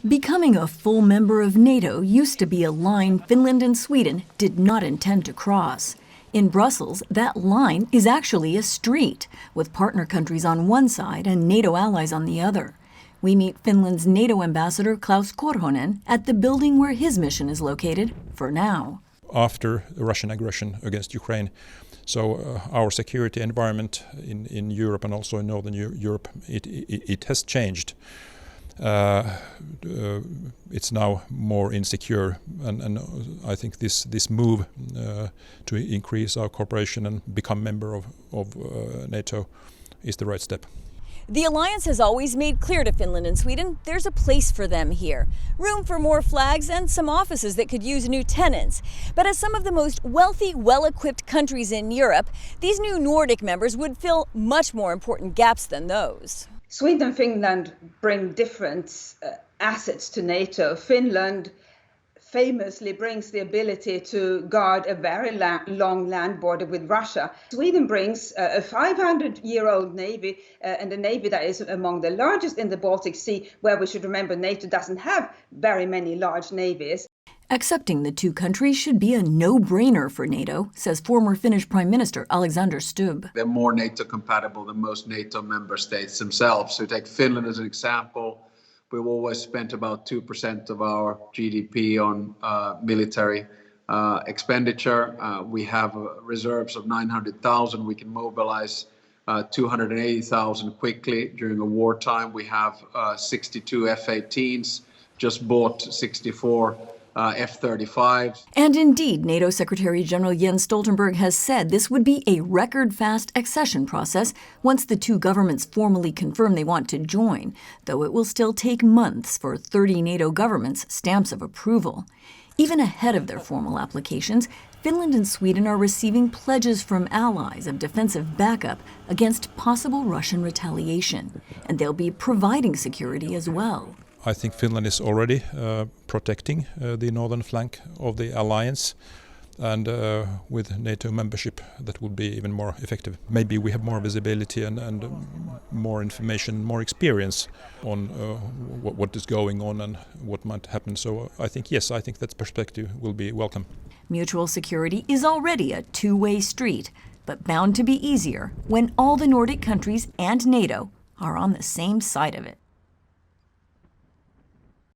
Becoming a full member of NATO used to be a line Finland and Sweden did not intend to cross. In Brussels, that line is actually a street, with partner countries on one side and NATO allies on the other. We meet Finland's NATO ambassador Klaus Korhonen at the building where his mission is located for now. After the Russian aggression against Ukraine, so our security environment in Europe and also in Northern Europe, it has changed. It's now more insecure, and I think this move to increase our cooperation and become member of NATO is the right step. The alliance has always made clear to Finland and Sweden there's a place for them here. Room for more flags and some offices that could use new tenants. But as some of the most wealthy, well-equipped countries in Europe, these new Nordic members would fill much more important gaps than those. Sweden and Finland bring different assets to NATO. Finland famously brings the ability to guard a very long land border with Russia. Sweden brings a 500-year-old navy and a navy that is among the largest in the Baltic Sea, where we should remember NATO doesn't have very many large navies. Accepting the two countries should be a no-brainer for NATO, says former Finnish Prime Minister Alexander Stubb. They're more NATO compatible than most NATO member states themselves. So take Finland as an example. We've always spent about 2% of our GDP on military expenditure. We have reserves of 900,000. We can mobilize 280,000 quickly during a wartime. We have 62 F-18s, just bought 64 F-35s. And indeed, NATO Secretary General Jens Stoltenberg has said this would be a record-fast accession process once the two governments formally confirm they want to join, though it will still take months for 30 NATO governments' stamps of approval. Even ahead of their formal applications, Finland and Sweden are receiving pledges from allies of defensive backup against possible Russian retaliation, and they'll be providing security as well. I think Finland is already protecting the northern flank of the alliance, and with NATO membership that would be even more effective. Maybe we have more visibility and more information, more experience on what is going on and what might happen. So I think, yes, I think that perspective will be welcome. Mutual security is already a two-way street, but bound to be easier when all the Nordic countries and NATO are on the same side of it.